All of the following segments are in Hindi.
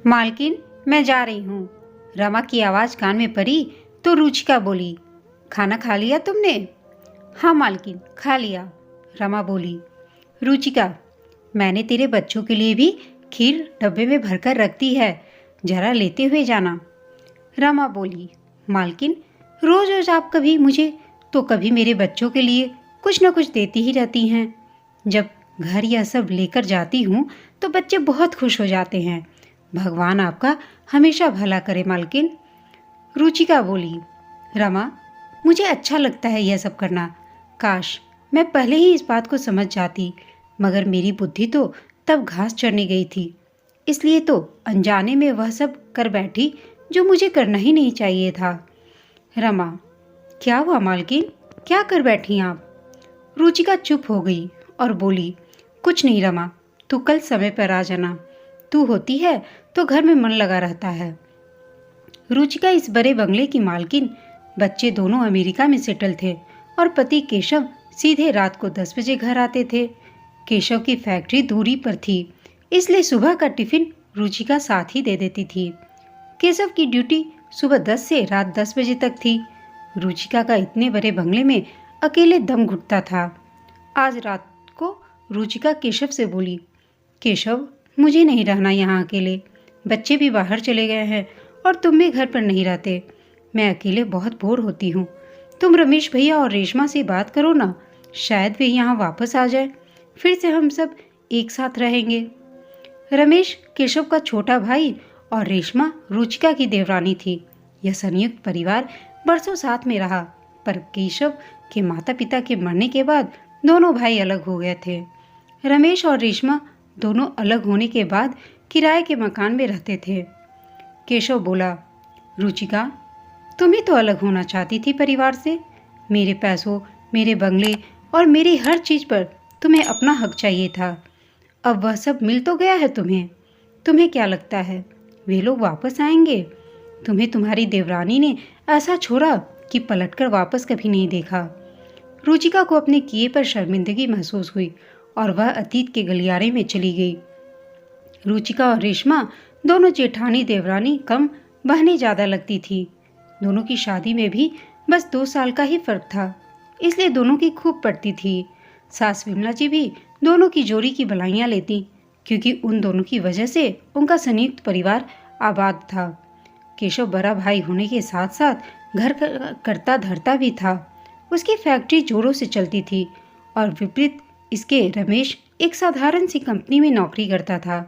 मालकिन, मैं जा रही हूँ। रमा की आवाज़ कान में पड़ी तो रुचिका बोली, खाना खा लिया तुमने? हाँ मालकिन, खा लिया, रमा बोली। रुचिका, मैंने तेरे बच्चों के लिए भी खीर डब्बे में भरकर रख दी है, जरा लेते हुए जाना। रमा बोली, मालकिन, रोज रोज आप कभी मुझे तो कभी मेरे बच्चों के लिए कुछ न कुछ देती ही रहती हैं। जब घर यह सब लेकर जाती हूँ तो बच्चे बहुत खुश हो जाते हैं। भगवान आपका हमेशा भला करे मालकिन। रुचिका बोली, रमा, मुझे अच्छा लगता है यह सब करना। काश मैं पहले ही इस बात को समझ जाती, मगर मेरी बुद्धि तो तब घास चरने गई थी, इसलिए तो अनजाने में वह सब कर बैठी जो मुझे करना ही नहीं चाहिए था। रमा, क्या हुआ मालकिन, क्या कर बैठी आप? रुचिका चुप हो गई और बोली, कुछ नहीं रमा, तू कल समय पर आ जाना। तू होती है तो घर में मन लगा रहता है। रुचिका इस बड़े बंगले की मालकिन, बच्चे दोनों अमेरिका में सेटल थे और पति केशव सीधे रात को 10 बजे घर आते थे। केशव की फैक्ट्री दूरी पर थी, इसलिए सुबह का टिफिन रुचिका साथ ही दे देती थी। केशव की ड्यूटी सुबह 10 से रात 10 बजे तक थी। रुचिका का इतने बड़े बंगले में अकेले दम घुटता था। आज रात को रुचिका केशव से बोली, केशव, मुझे नहीं रहना यहाँ अकेले। बच्चे भी बाहर चले गए हैं और तुम भी घर पर नहीं रहते। मैं अकेले बहुत बोर होती हूँ। तुम रमेश भैया और रेशमा से बात करो ना, शायद वे यहाँ वापस आ जाए, फिर से हम सब एक साथ रहेंगे। रमेश केशव का छोटा भाई और रेशमा रुचिका की देवरानी थी। यह संयुक्त परिवार बरसों साथ में रहा, पर केशव के माता पिता के मरने के बाद दोनों भाई अलग हो गए थे। रमेश और रेशमा दोनों अलग होने के बाद किराए के मकान में रहते थे। केशव बोला, रुचिका, तुम ही तो अलग होना चाहती थी परिवार से। मेरे पैसों, मेरे बंगले और मेरी हर चीज़ पर तुम्हें अपना हक चाहिए था। अब वह सब मिल तो गया है तुम्हें। तुम्हें क्या लगता है वे लोग वापस आएंगे? तुम्हें तुम्हारी देवरानी ने ऐसा छोड़ा कि पलटकर वापस कभी नहीं देखा। रुचिका को अपने किए पर शर्मिंदगी महसूस हुई और वह अतीत के गलियारे में चली गई। रुचिका और रेशमा दोनों जेठानी देवरानी कम, बहनें ज़्यादा लगती थी। दोनों की शादी में भी बस 2 साल का ही फर्क था, इसलिए दोनों की खूब पड़ती थी। सास विमला जी भी दोनों की जोड़ी की भलाइयाँ लेती, क्योंकि उन दोनों की वजह से उनका संयुक्त परिवार आबाद था। केशव बड़ा भाई होने के साथ साथ घर करता धरता भी था। उसकी फैक्ट्री जोरों से चलती थी और विपरीत इसके रमेश एक साधारण सी कंपनी में नौकरी करता था।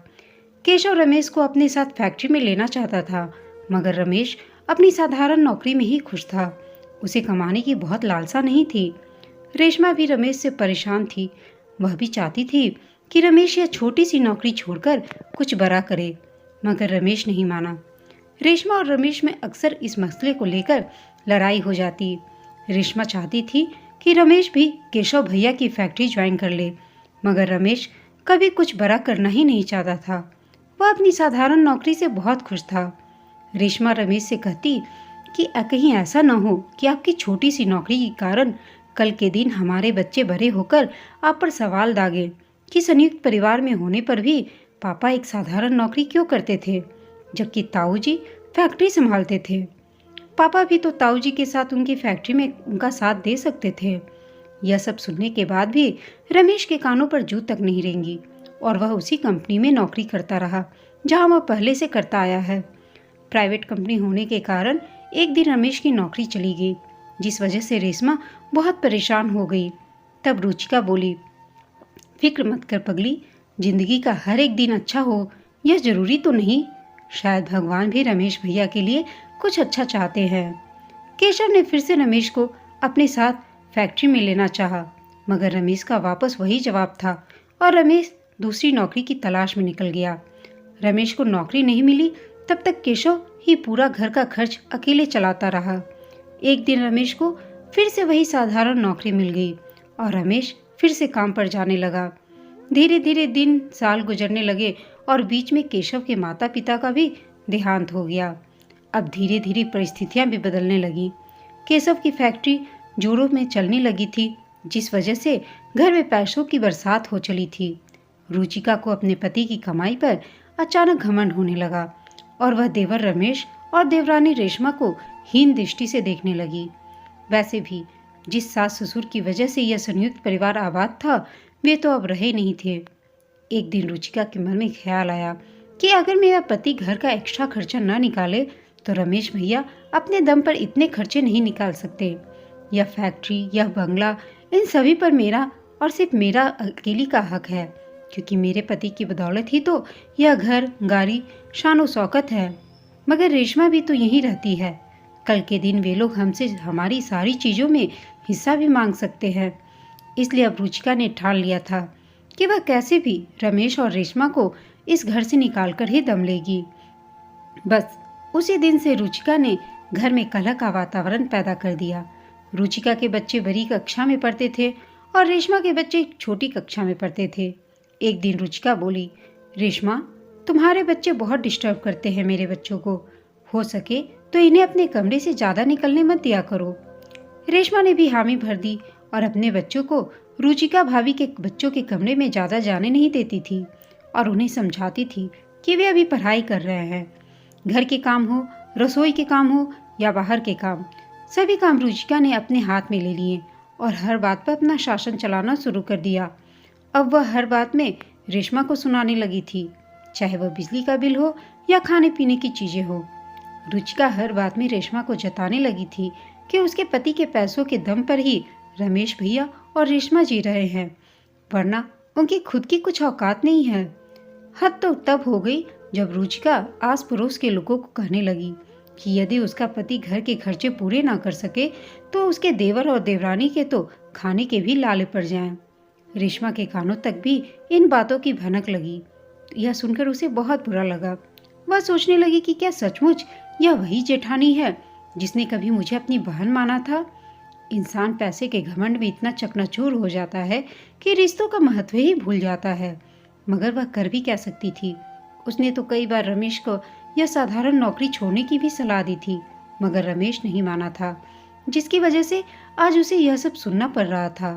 केशव रमेश को अपने साथ फैक्ट्री में लेना चाहता था, मगर रमेश अपनी साधारण नौकरी में ही खुश था। उसे कमाने की बहुत लालसा नहीं थी। रेशमा भी रमेश से परेशान थी। वह भी चाहती थी कि रमेश यह छोटी सी नौकरी छोड़कर कुछ बड़ा करे, मगर रमेश नहीं माना। रेशमा और रमेश में अक्सर इस मसले को लेकर लड़ाई हो जाती। रेशमा चाहती थी कि रमेश भी केशव भैया की फैक्ट्री ज्वाइन कर ले, मगर रमेश कभी कुछ बड़ा करना ही नहीं चाहता था। वह अपनी साधारण नौकरी से बहुत खुश था। रेशमा रमेश से कहती कि कहीं ऐसा न हो कि आपकी छोटी सी नौकरी के कारण कल के दिन हमारे बच्चे बड़े होकर आप पर सवाल दागे कि संयुक्त परिवार में होने पर भी पापा एक साधारण नौकरी क्यों करते थे, जबकि ताऊ जी फैक्ट्री संभालते थे। पापा भी तो ताऊ जी के साथ उनकी फैक्ट्री में उनका साथ दे सकते थे। यह सब सुनने के बाद भी रमेश के कानों पर जू तक नहीं रेंगी और वह उसी कंपनी में नौकरी करता रहा जहां वह पहले से करता आया है। प्राइवेट कंपनी होने के कारण एक दिन रमेश की नौकरी चली गई, जिस वजह से रेशमा बहुत परेशान हो गई। तब रुचिका बोली, फिक्र मत कर पगली, जिंदगी का हर एक दिन अच्छा हो यह जरूरी तो नहीं। शायद भगवान भी रमेश भैया के लिए कुछ अच्छा चाहते हैं। केशव ने फिर से रमेश को अपने साथ फैक्ट्री में लेना चाहा, मगर रमेश का वापस वही जवाब था और रमेश दूसरी नौकरी की तलाश में निकल गया। रमेश को नौकरी नहीं मिली तब तक केशव ही पूरा घर का खर्च अकेले चलाता रहा। एक दिन रमेश को फिर से वही साधारण नौकरी मिल गई और रमेश फिर से काम पर जाने लगा। धीरे धीरे दिन साल गुजरने लगे और बीच में केशव के माता पिता का भी देहांत हो गया। अब धीरे धीरे परिस्थितियां भी बदलने लगी। केशव की फैक्ट्री जोरों में चलने लगी थी, जिस वजह से घर में पैसों की बरसात हो चली थी। रुचिका को अपने पति की कमाई पर अचानक घमंड होने लगा। और वह देवर रमेश और देवरानी रेशमा को हीन दृष्टि से देखने लगी। वैसे भी जिस सास ससुर की वजह से यह संयुक्त परिवार आबाद था, वे तो अब रहे नहीं थे। एक दिन रुचिका के मन में ख्याल आया कि अगर मेरा पति घर का एक्स्ट्रा खर्चा न निकाले तो रमेश भैया अपने दम पर इतने खर्चे नहीं निकाल सकते। यह फैक्ट्री, यह बंगला, इन सभी पर मेरा और सिर्फ मेरा अकेली का हक है, क्योंकि मेरे पति की बदौलत ही तो यह घर, गाड़ी, शान और शौकत है। मगर रेशमा भी तो यहीं रहती है। कल के दिन वे लोग हमसे हमारी सारी चीज़ों में हिस्सा भी मांग सकते हैं। इसलिए अब रुचिका ने ठान लिया था कि वह कैसे भी रमेश और रेशमा को इस घर से निकाल कर ही दम लेगी। बस उसी दिन से रुचिका ने घर में कलह का वातावरण पैदा कर दिया। रुचिका के बच्चे बड़ी कक्षा में पढ़ते थे और रेशमा के बच्चे छोटी कक्षा में पढ़ते थे। एक दिन रुचिका बोली, रेशमा, तुम्हारे बच्चे बहुत डिस्टर्ब करते हैं मेरे बच्चों को। हो सके तो इन्हें अपने कमरे से ज़्यादा निकलने मत दिया करो। रेशमा ने भी हामी भर दी और अपने बच्चों को रुचिका भाभी के बच्चों के कमरे में ज़्यादा जाने नहीं देती थी और उन्हें समझाती थी कि वे अभी पढ़ाई कर रहे हैं। घर के काम हो, रसोई के काम हो या बाहर के काम, सभी काम रुचिका ने अपने हाथ में ले लिए और हर बात पर अपना शासन चलाना शुरू कर दिया। अब वह हर बात में रेशमा को सुनाने लगी थी, चाहे वह बिजली का बिल हो या खाने पीने की चीज़ें हो। रुचिका हर बात में रेशमा को जताने लगी थी कि उसके पति के पैसों के दम पर ही रमेश भैया और रेशमा जी रहे हैं, वरना उनकी खुद की कुछ औकात नहीं है। हद तो तब हो गई जब रुचिका आस पड़ोस के लोगों को कहने लगी कि यदि उसका पति घर के खर्चे पूरे ना कर सके तो उसके देवर और देवरानी के तो खाने के भी लाले पड़ जाएं। रेशमा के कानों तक भी इन बातों की भनक लगी। यह सुनकर उसे बहुत बुरा लगा। वह सोचने लगी कि क्या सचमुच यह वही जेठानी है जिसने कभी मुझे अपनी बहन माना था। इंसान पैसे के घमंड में इतना चकनाचूर हो जाता है कि रिश्तों का महत्व ही भूल जाता है। मगर वह कर भी क्या सकती थी। उसने तो कई बार रमेश को यह साधारण नौकरी छोड़ने की भी सलाह दी थी, मगर रमेश नहीं माना था, जिसकी वजह से आज उसे यह सब सुनना पड़ रहा था।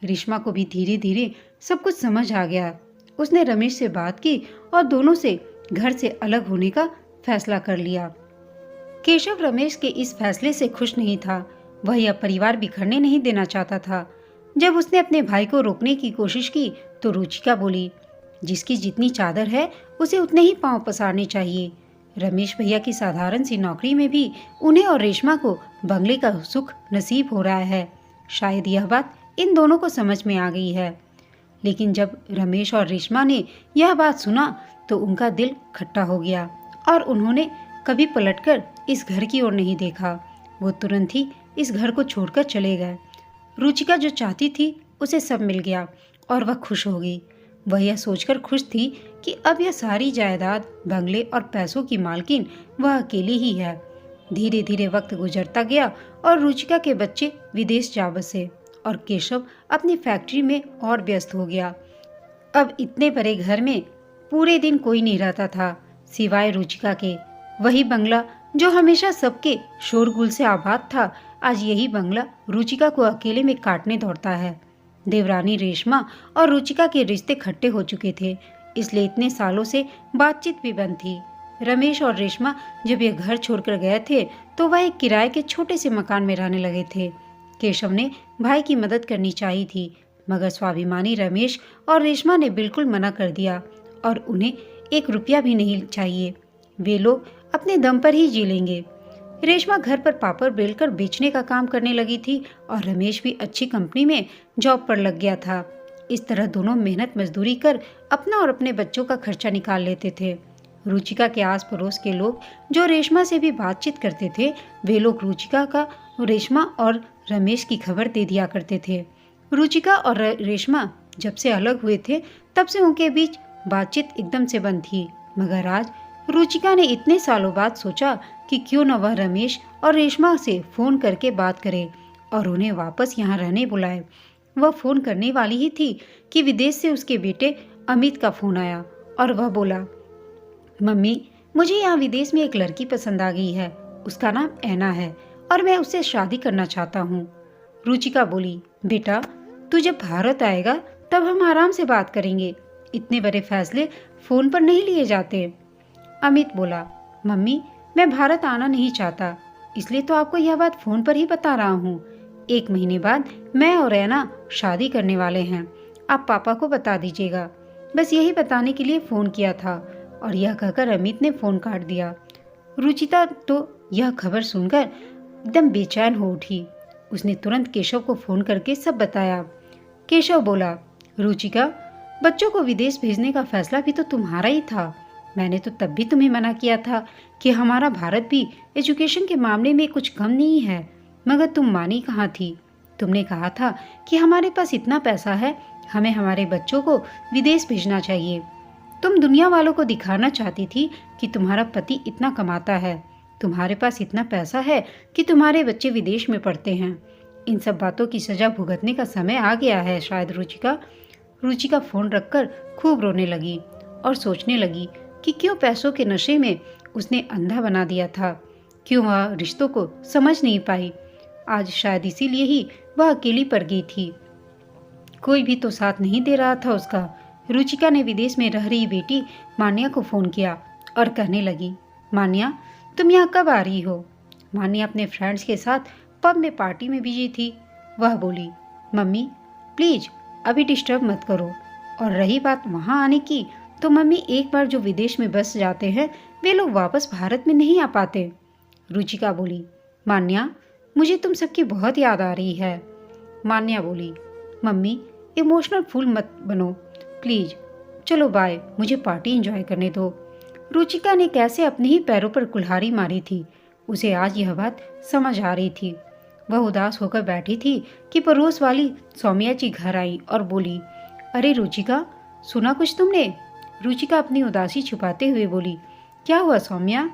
रेशमा को भी धीरे धीरे सब कुछ समझ आ गया। उसने रमेश से बात की और दोनों से घर से अलग होने का फैसला कर लिया। केशव रमेश के इस फैसले से खुश नहीं था। वह यह परिवार बिखरने नहीं देना चाहता था। जब उसने अपने भाई को रोकने की कोशिश की तो रुचिका बोली, जिसकी जितनी चादर है उसे उतने ही पांव पसारने चाहिए। रमेश भैया की साधारण सी नौकरी में भी उन्हें और रेशमा को बंगले का सुख नसीब हो रहा है। शायद यह बात इन दोनों को समझ में आ गई है। लेकिन जब रमेश और रेशमा ने यह बात सुना तो उनका दिल खट्टा हो गया और उन्होंने कभी पलटकर इस घर की ओर नहीं देखा। वो तुरंत ही इस घर को छोड़कर चले गए। रुचिका जो चाहती थी उसे सब मिल गया और वह खुश हो गई। वह यह सोचकर खुश थी कि अब यह सारी जायदाद, बंगले और पैसों की मालकिन वह अकेली ही है। धीरे धीरे वक्त गुजरता गया और रुचिका के बच्चे विदेश जा बसे और केशव अपनी फैक्ट्री में और व्यस्त हो गया। अब इतने बड़े घर में पूरे दिन कोई नहीं रहता था सिवाय रुचिका के। वही बंगला जो हमेशा सबके शोरगुल से आबाद था, आज यही बंगला रुचिका को अकेले में काटने दौड़ता है। देवरानी रेशमा और रुचिका के रिश्ते खट्टे हो चुके थे, इसलिए इतने सालों से बातचीत भी बंद थी। रमेश और रेशमा जब ये घर छोड़कर गए थे तो वह एक किराए के छोटे से मकान में रहने लगे थे। केशव ने भाई की मदद करनी चाहिए थी, मगर स्वाभिमानी रमेश और रेशमा ने बिल्कुल मना कर दिया और उन्हें 1 रुपया भी नहीं चाहिए। वे लोग अपने दम पर ही जी लेंगे। रेशमा घर पर पापड़ बेलकर बेचने का काम करने लगी थी और रमेश भी अच्छी कंपनी में जॉब पर लग गया था। इस तरह दोनों मेहनत मजदूरी कर अपना और अपने बच्चों का खर्चा निकाल लेते थे। रुचिका के आस पड़ोस के लोग जो रेशमा से भी बातचीत करते थे, वे लोग रुचिका का रेशमा और रमेश की खबर दे दिया करते थे। रुचिका और रेशमा जब से अलग हुए थे तब से उनके बीच बातचीत एकदम से बंद थी। मगर आज रुचिका ने इतने सालों बाद सोचा कि क्यों न वह रमेश और रेशमा से फोन करके बात करे और उन्हें वापस यहाँ रहने बुलाए। वह फोन करने वाली ही थी कि विदेश से उसके बेटे अमित का फोन आया और वह बोला, मम्मी, मुझे यहाँ विदेश में एक लड़की पसंद आ गई है। उसका नाम ऐना है और मैं उससे शादी करना चाहता हूँ। रुचिका बोली, बेटा, तू जब भारत आएगा तब हम आराम से बात करेंगे। इतने बड़े फैसले फोन पर नहीं लिए जाते। अमित बोला, मम्मी, मैं भारत आना नहीं चाहता, इसलिए तो आपको यह बात फ़ोन पर ही बता रहा हूँ। 1 महीने बाद मैं और रैना शादी करने वाले हैं। आप पापा को बता दीजिएगा। बस यही बताने के लिए फ़ोन किया था। और यह कहकर अमित ने फ़ोन काट दिया। रुचिता तो यह खबर सुनकर एकदम बेचैन हो उठी। उसने तुरंत केशव को फ़ोन करके सब बताया। केशव बोला, रुचिका, बच्चों को विदेश भेजने का फैसला भी तो तुम्हारा ही था। मैंने तो तब भी तुम्हें मना किया था कि हमारा भारत भी एजुकेशन के मामले में कुछ कम नहीं है, मगर तुम मानी कहाँ थी। तुमने कहा था कि हमारे पास इतना पैसा है, हमें हमारे बच्चों को विदेश भेजना चाहिए। तुम दुनिया वालों को दिखाना चाहती थी कि तुम्हारा पति इतना कमाता है, तुम्हारे पास इतना पैसा है कि तुम्हारे बच्चे विदेश में पढ़ते हैं। इन सब बातों की सजा भुगतने का समय आ गया है शायद रुचिका। रुचिका फ़ोन रखकर खूब रोने लगी और सोचने लगी कि क्यों पैसों के नशे में उसने अंधा बना दिया था, क्यों वह रिश्तों को समझ नहीं पाई। आज शायद इसीलिए ही वह अकेली पड़ गई थी, कोई भी तो साथ नहीं दे रहा था उसका। रुचिका ने विदेश में रह रही बेटी मान्या को फ़ोन किया और कहने लगी, मान्या, तुम यहाँ कब आ रही हो? मान्या अपने फ्रेंड्स के साथ पब में पार्टी में बिजी थी। वह बोली, मम्मी प्लीज़ अभी डिस्टर्ब मत करो। और रही बात वहाँ आने की, तो मम्मी एक बार जो विदेश में बस जाते हैं वे लोग वापस भारत में नहीं आ पाते। रुचिका बोली, मान्या, मुझे तुम सबकी बहुत याद आ रही है। मान्या बोली, मम्मी इमोशनल फूल मत बनो प्लीज, चलो बाय, मुझे पार्टी एंजॉय करने दो। रुचिका ने कैसे अपने ही पैरों पर कुल्हाड़ी मारी थी, उसे आज यह बात समझ आ रही थी। वह उदास होकर बैठी थी कि पड़ोस वाली सौम्या जी घर आई और बोली, अरे रुचिका, सुना कुछ तुमने? रुचिका अपनी उदासी छुपाते हुए बोली, क्या हुआ सौम्या?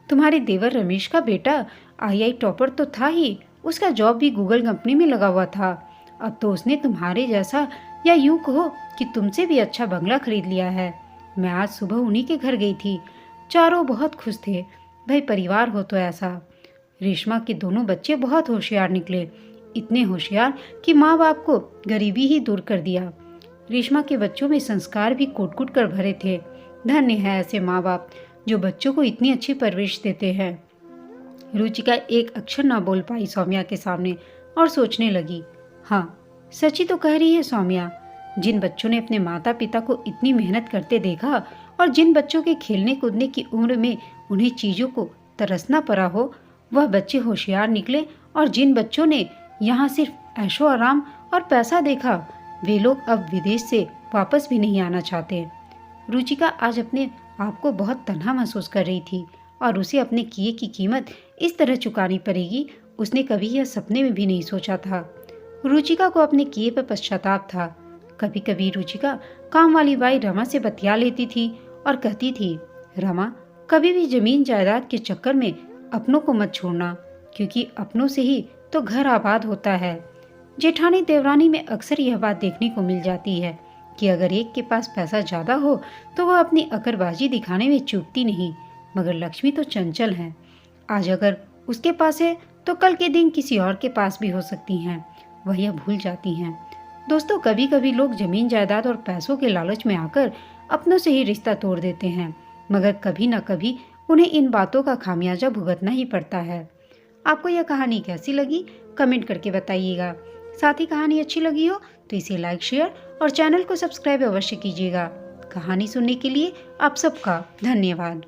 तुम्हारे देवर रमेश का बेटा आई टॉपर तो था ही, उसका जॉब भी गूगल कंपनी में लगा हुआ था। अब तो उसने तुम्हारे जैसा, या यूं कहो कि तुमसे भी अच्छा बंगला खरीद लिया है। मैं आज सुबह उन्हीं के घर गई थी, चारों बहुत खुश थे। भाई परिवार हो तो ऐसा। रेशमा के दोनों बच्चे बहुत होशियार निकले, इतने होशियार कि माँ बाप को गरीबी ही दूर कर दिया। रेशमा के बच्चों में संस्कार भी कूट-कूट कर भरे थे। धन्य है ऐसे माँ बाप जो बच्चों को इतनी अच्छी परवरिश देते हैं। रुचिका एक अक्षर न बोल पाई सौम्या के सामने और सोचने लगी, हाँ सच ही तो कह रही है सौम्या। जिन बच्चों ने अपने माता पिता को इतनी मेहनत करते देखा और जिन बच्चों के खेलने कूदने की उम्र में उन्हें चीज़ों को तरसना पड़ा हो, वह बच्चे होशियार निकले। और जिन बच्चों ने यहाँ सिर्फ ऐशो आराम और पैसा देखा, वे लोग अब विदेश से वापस भी नहीं आना चाहते। रुचिका आज अपने आप को बहुत तन्हा महसूस कर रही थी और उसे अपने किए की कीमत इस तरह चुकानी पड़ेगी, उसने कभी यह सपने में भी नहीं सोचा था। रुचिका को अपने किए पर पश्चाताप था। कभी कभी रुचिका काम वाली बाई रमा से बतिया लेती थी और कहती थी, रमा, कभी भी जमीन जायदाद के चक्कर में अपनों को मत छोड़ना, क्योंकि अपनों से ही तो घर आबाद होता है। जेठानी देवरानी में अक्सर यह बात देखने को मिल जाती है कि अगर एक के पास पैसा ज्यादा हो तो वह अपनी अकड़बाजी दिखाने में चूकती नहीं, मगर लक्ष्मी तो चंचल है। आज अगर उसके पास है तो कल के दिन किसी और के पास भी हो सकती हैं, वह यह भूल जाती हैं। दोस्तों, कभी कभी लोग जमीन जायदाद और पैसों के लालच में आकर अपनों से ही रिश्ता तोड़ देते हैं, मगर कभी न कभी उन्हें इन बातों का खामियाजा भुगतना ही पड़ता है। आपको यह कहानी कैसी लगी कमेंट करके बताइएगा। साथ ही कहानी अच्छी लगी हो तो इसे लाइक, शेयर और चैनल को सब्सक्राइब अवश्य कीजिएगा। कहानी सुनने के लिए आप सबका धन्यवाद।